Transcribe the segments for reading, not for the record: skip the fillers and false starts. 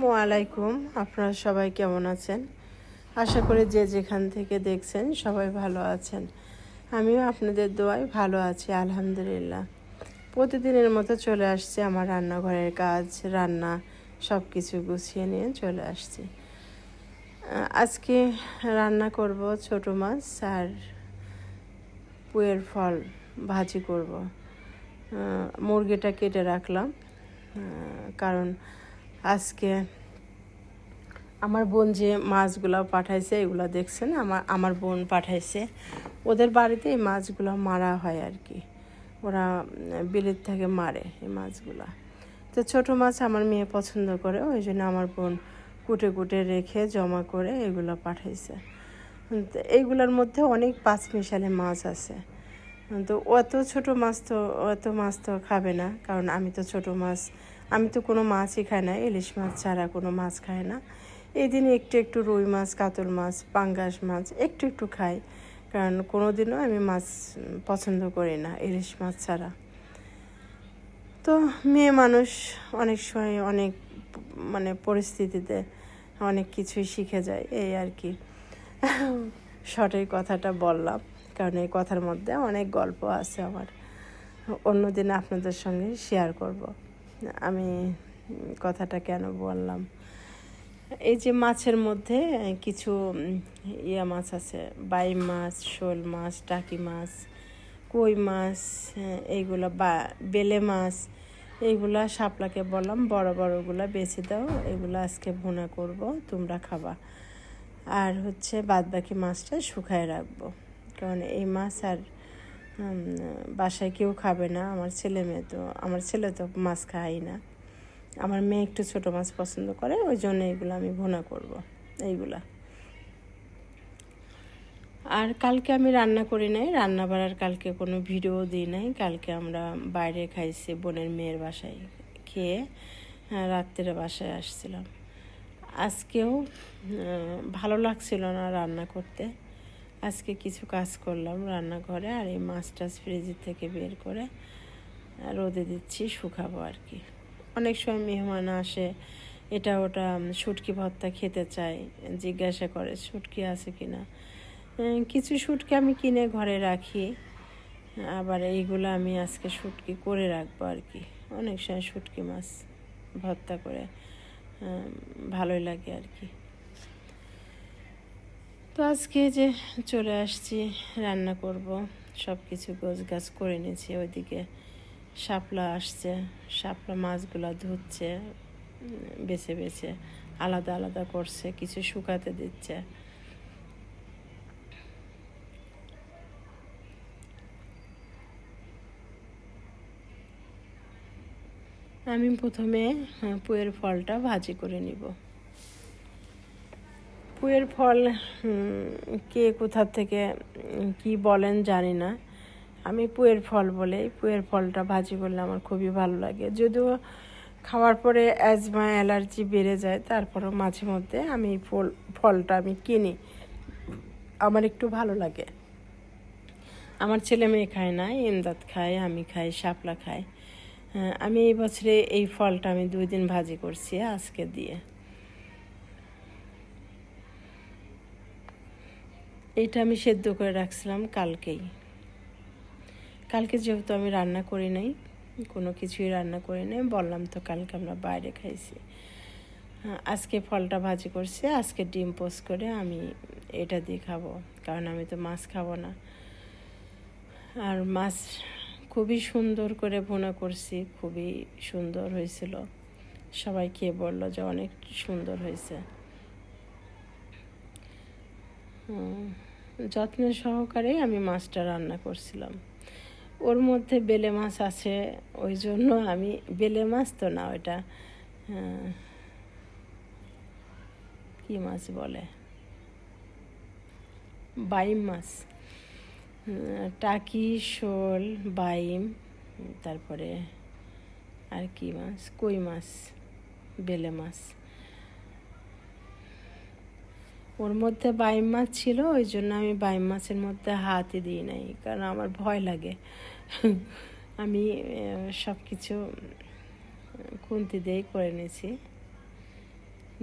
আসসালামু আলাইকুম। আপনারা সবাই কেমন আছেন? আশা করি যে যেখান থেকে দেখছেন সবাই ভালো আছেন। আমিও আপনাদের দোয়ায় ভালো আছি, আলহামদুলিল্লাহ। প্রতিদিনের মতো চলে আসছে আমার রান্নাঘরের কাজ, রান্না সব কিছু গুছিয়ে নিয়ে চলে আসছি। আজকে রান্না করব ছোট মাছ আর পুঁইয়ের ফল ভাজি করব। মুরগিটা কেটে রাখলাম, কারণ আজকে আমার বোন যে মাছগুলো পাঠাইছে এগুলো দেখছেন, আমার বোন পাঠাইছে। ওদের বাড়িতে এই মাছগুলো মারা হয় আর কি, ওরা বিলেত থেকে মারে এই মাছগুলো। তো ছোটো মাছ আমার মেয়ে পছন্দ করে, ওই জন্য আমার বোন কুটে কুটে রেখে জমা করে এগুলো পাঠাইছে। তো এইগুলোর মধ্যে অনেক পাঁচমিশালি মাছ আছে। তো অত মাছ তো খাবে না, কারণ আমি তো কোনো মাছই খাই না, ইলিশ মাছ ছাড়া কোনো মাছ খাই না। এই দিনে একটু রুই মাছ, কাতল মাছ, পাঙ্গাস মাছ একটু খাই, কারণ কোনো দিনও আমি মাছ পছন্দ করি না ইলিশ মাছ ছাড়া। তো মেয়ে মানুষ অনেক সময় অনেক পরিস্থিতিতে অনেক কিছুই শিখে যায়, এই আর কি। শর্টের কথাটা বললাম, কারণ এই কথার মধ্যে অনেক গল্প আছে আমার, অন্যদিন আপনাদের সঙ্গে শেয়ার করব আমি কথাটা কেন বললাম। এই যে মাছের মধ্যে কিছু মাছ আছে, বাইম মাছ, শোল মাছ, টাকি মাছ, কই মাছ, এইগুলা বেলে মাছ, এইগুলা শাপলাকে বললাম বড় বড়গুলা বেছে দাও, এগুলো আজকে ভুনা করব, তোমরা খাবা। আর বাদবাকি মাছটা শুকায় রাখবো, কারণ এই মাছ আর বাসায় কেউ খাবে না। আমার ছেলে তো মাছ খায় না, আমার মেয়ে একটু ছোটো মাছ পছন্দ করে, ওই জন্য এইগুলো আমি ভুনা করব এইগুলা। আর কালকে আমি রান্না করি নাই, রান্না বাড়ার কালকে কোনো ভিডিও দিই নাই। কালকে আমরা বাইরে খাইছি, বোনের মেয়ের বাসায় খেয়ে রাত্রে বাসায় আসছিলাম। আজকেও ভালো লাগছিল না রান্না করতে, আজকে কিছু কাজ করলাম রান্নাঘরে, আর এই মাছ টাছ ফ্রিজের থেকে বের করে রোদে দিচ্ছি, শুকাবো আর কি। অনেক সময় মেহমান আসে, এটা ওটা শুটকি ভর্তা খেতে চায়, জিজ্ঞাসা করে শুটকি আছে কি না। কিছু শুটকি আমি কিনে ঘরে রাখি, আবার এইগুলো আমি আজকে শুটকি করে রাখবো আর কি। অনেক সময় শুটকি মাছ ভর্তা করে ভালোই লাগে আর কি। তো আজকে যে চলে আসছি, রান্না করব, সব কিছু গোছগাছ করে নিয়েছি। ওইদিকে শাপলা আসছে, শাপলা মাছগুলো ধুচ্ছে, বেছে বেছে আলাদা আলাদা করছে, কিছু শুকাতে দিচ্ছে। আমি প্রথমে পুঁইয়ের ফলটা ভাজি করে নিব। পুঁইয়ের ফল কে কোথা থেকে কি বলেন জানি না, আমি পুঁইয়ের ফল বলে, পুঁইয়ের ফলটা ভাজি করলে আমার খুবই ভালো লাগে। যদিও খাওয়ার পরে অ্যাজমা অ্যালার্জি বেড়ে যায়, তারপরেও মাঝে মধ্যে আমি ফলটা আমি কিনি, আমার একটু ভালো লাগে। আমার ছেলে মেয়ে খায় না, ইমদাদ খায়, আমি খাই, শাপলা খায়। আমি এই বছরে এই ফলটা আমি 2 দিন ভাজি করছি আজকে দিয়ে। এইটা আমি সেদ্ধ করে রাখছিলাম কালকে যেহেতু আমি রান্না করি নাই, কোনো কিছুই রান্না করি নাই, বললাম তো কালকে আমরা বাইরে খাইছি। আজকে ফলটা ভাজি করছি, আজকে ডিম পোস্ট করে আমি এটা দিয়ে খাবো, কারণ আমি তো মাছ খাবো না। আর মাছ খুবই সুন্দর করে ভুনা করছি, খুবই সুন্দর হয়েছিল, সবাই খেয়ে বললো যে অনেক সুন্দর হয়েছে। যত্ন সহকারে আমি মাছটা রান্না করছিলাম। ওর মধ্যে বেলে মাছ আছে, ওই জন্য আমি, বেলে মাছ তো না, ওইটা কি মাছ বলে, বাইম মাছ, টাকি, শোল, বাইম, তারপরে আর কি মাছ, কই মাছ, বেলে মাছ। ওর মধ্যে বাইম মাছ ছিল, ওই জন্য আমি বাইম মাছের মধ্যে হাতই দিই নাই, কারণ আমার ভয় লাগে। আমি সব কিছু খুন্তি দিয়েই করে নিয়েছি।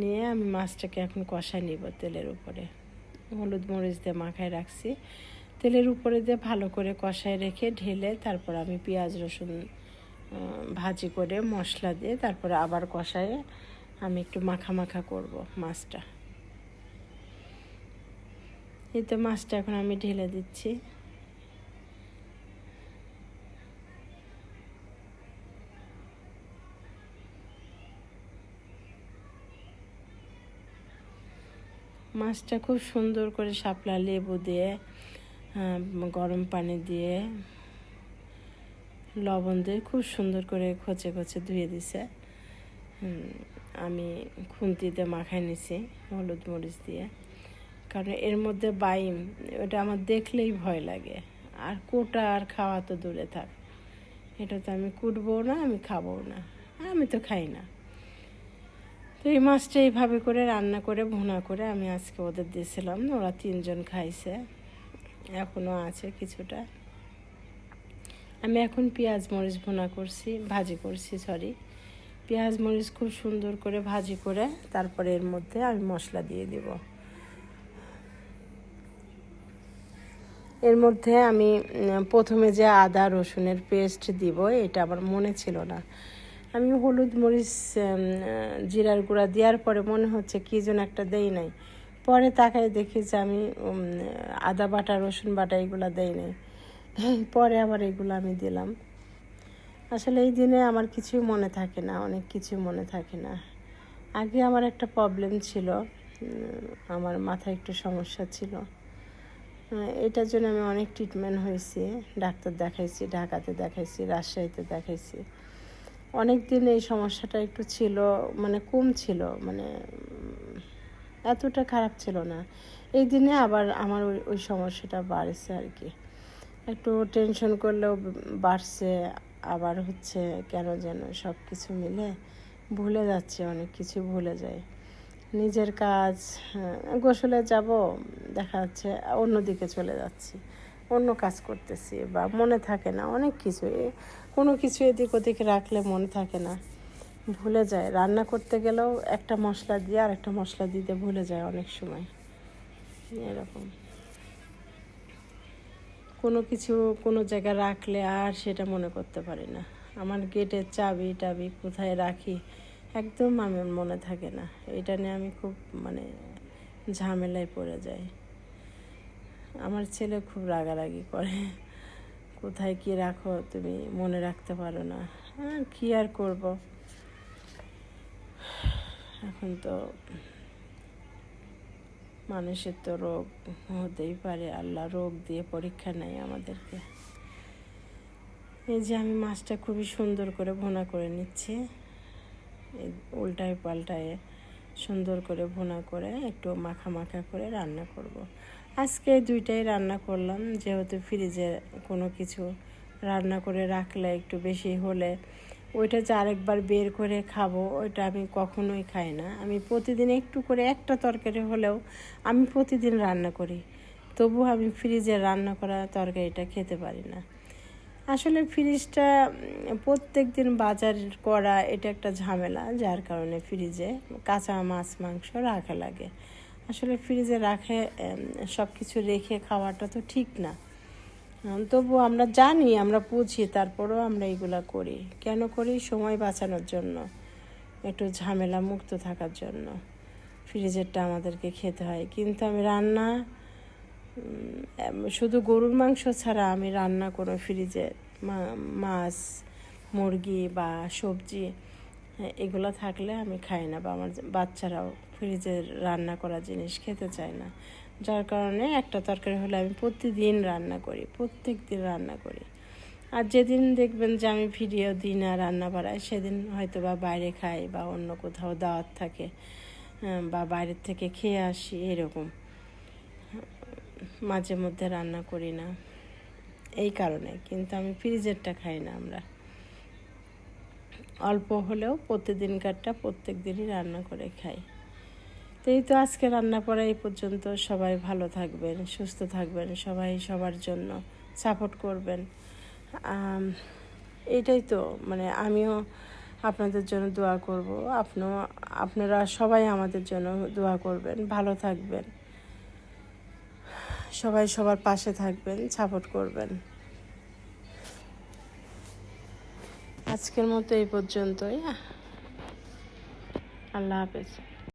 নিয়ে আমি মাছটাকে এখন কষায় নিব তেলের উপরে। হলুদ মরিচ দিয়ে মাখায় রাখছি, তেলের উপরে দিয়ে ভালো করে কষায় রেখে ঢেলে তারপর আমি পেঁয়াজ রসুন ভাজি করে মশলা দিয়ে তারপরে আবার কষায় আমি একটু মাখা মাখা করব মাছটা। এই তো মাছটা এখন আমি ঢেলে দিচ্ছি। মাছটা খুব সুন্দর করে শাপলা লেবু দিয়ে গরম পানি দিয়ে লবণ দিয়ে খুব সুন্দর করে খচে খচে ধুয়ে দিছে। আমি খুন্তিতে মাখাই নিছি হলুদ মরিচ দিয়ে, কারণ এর মধ্যে বাইম, ওটা আমার দেখলেই ভয় লাগে। আর কোটা আর খাওয়া তো দূরে থাক, এটা তো আমি কুটবো না, আমি খাবো না, আমি তো খাই না। তো এই মাছটা এইভাবে করে রান্না করে ভুনা করে আমি আজকে ওদের দিয়েছিলাম, ওরা 3 জন খাইছে, এখনও আছে কিছুটা। আমি এখন পেঁয়াজ মরিচ ভাজি করছি, পেঁয়াজ মরিচ খুব সুন্দর করে ভাজি করে তারপরে এর মধ্যে আমি মশলা দিয়ে দেব। এর মধ্যে আমি প্রথমে যে আদা রসুনের পেস্ট দিব এটা আমার মনে ছিল না। আমি হলুদ মরিচ জিরার গুঁড়া দেওয়ার পরে মনে হচ্ছে কী যেন একটা দেই নাই, পরে তাকায় দেখি যে আমি আদা বাটা রসুন বাটা এগুলো দেই নাই, পরে আবার এগুলো আমি দিলাম। আসলে এই দিনে আমার কিছুই মনে থাকে না, অনেক কিছুই মনে থাকে না। আগে আমার একটা প্রবলেম ছিল, আমার মাথায় একটু সমস্যা ছিল, এটার জন্য আমি অনেক ট্রিটমেন্ট হয়েছি, ডাক্তার দেখাইছি, ঢাকাতে দেখাইছি, রাজশাহীতে দেখাইছি। অনেক দিন এই সমস্যাটা একটু ছিল, মানে কম ছিল, মানে এতটা খারাপ ছিল না। এই দিনে আবার আমার ওই সমস্যাটা বাড়ছে আর কি, একটু টেনশন করলেও বাড়ছে, আবার হচ্ছে কেন যেন সব কিছু মিলে ভুলে যাচ্ছে, অনেক কিছু ভুলে যায়। নিজের কাজ, গোসলে যাব, দেখা যাচ্ছে অন্যদিকে চলে যাচ্ছি, অন্য কাজ করতেছি, বা মনে থাকে না অনেক কিছু, কোনো কিছু এদিক ওদিকে রাখলে মনে থাকে না, ভুলে যায়। রান্না করতে গেলেও একটা মশলা দিয়ে আর একটা মশলা দিতে ভুলে যায় অনেক সময়, এরকম। কোনো কিছু কোনো জায়গায় রাখলে আর সেটা মনে করতে পারি না। আমার গেটের চাবি টাবি কোথায় রাখি একদম আমার মনে থাকে না, এটা নিয়ে আমি খুব মানে ঝামেলায় পড়ে যাই। আমার ছেলে খুব রাগারাগি করে, কোথায় কী রাখো তুমি মনে রাখতে পারো না। হ্যাঁ, কী আর করব, এখন তো মানুষের তো রোগ হতেই পারে, আল্লাহ রোগ দিয়ে পরীক্ষা নেয় আমাদেরকে। এই যে আমি মাছটা খুবই সুন্দর করে ভুনা করে নিচ্ছি, উল্টায় পাল্টায় সুন্দর করে ভুনা করে একটু মাখা মাখা করে রান্না করব। আজকে 2টাই রান্না করলাম, যেহেতু ফ্রিজে কোনো কিছু রান্না করে রাখলে একটু বেশি হলে ওইটা যে আরেকবার বের করে খাবো, ওইটা আমি কখনোই খাই না। আমি প্রতিদিন একটু করে একটা তরকারি হলেও আমি প্রতিদিন রান্না করি, তবু আমি ফ্রিজে রান্না করা তরকারিটা খেতে পারি না। আসলে ফ্রিজটা প্রত্যেক দিন বাজার করা এটা একটা ঝামেলা, যার কারণে ফ্রিজে কাঁচা মাছ মাংস রাখা লাগে। আসলে ফ্রিজে রাখে সব কিছু রেখে খাওয়াটা তো ঠিক না, তবু আমরা জানি, আমরা বুঝি, তারপরেও আমরা এগুলা করি। কেন করি? সময় বাঁচানোর জন্য, একটু ঝামেলা মুক্ত থাকার জন্য ফ্রিজেরটা আমাদেরকে খেতে হয়। কিন্তু আমি রান্না শুধু গরুর মাংস ছাড়া আমি রান্না কোনো ফ্রিজে মাছ মুরগি বা সবজি এগুলো থাকলে আমি খাই না, বা আমার বাচ্চারাও ফ্রিজের রান্না করা জিনিস খেতে চায় না। যার কারণে একটা তরকারি হলে আমি প্রত্যেক দিন রান্না করি। আর যেদিন দেখবেন যে আমি ভিডিও দিই না, রান্না বাড়াই, সেদিন হয়তো বা বাইরে খাই বা অন্য কোথাও দাওয়াত থাকে বা বাইরের থেকে খেয়ে আসি, এরকম। মাঝে মধ্যে রান্না করি না এই কারণে, কিন্তু আমি ফ্রিজেরটা খাই না। আমরা অল্প হলেও প্রতিদিনকারটা প্রত্যেক দিনই রান্না করে খাই। তো এই তো আজকে রান্না করা এই পর্যন্ত। সবাই ভালো থাকবেন, সুস্থ থাকবেন, সবাই সবার জন্য সাপোর্ট করবেন। এটাই তো, মানে আমিও আপনাদের জন্য দোয়া করব। আপনারা সবাই আমাদের জন্য দোয়া করবেন, ভালো থাকবেন, সবাই সবার পাশে থাকবেন, সাপোর্ট করবেন। আজকের মতো এই পর্যন্তই। আল্লাহ হাফেজ।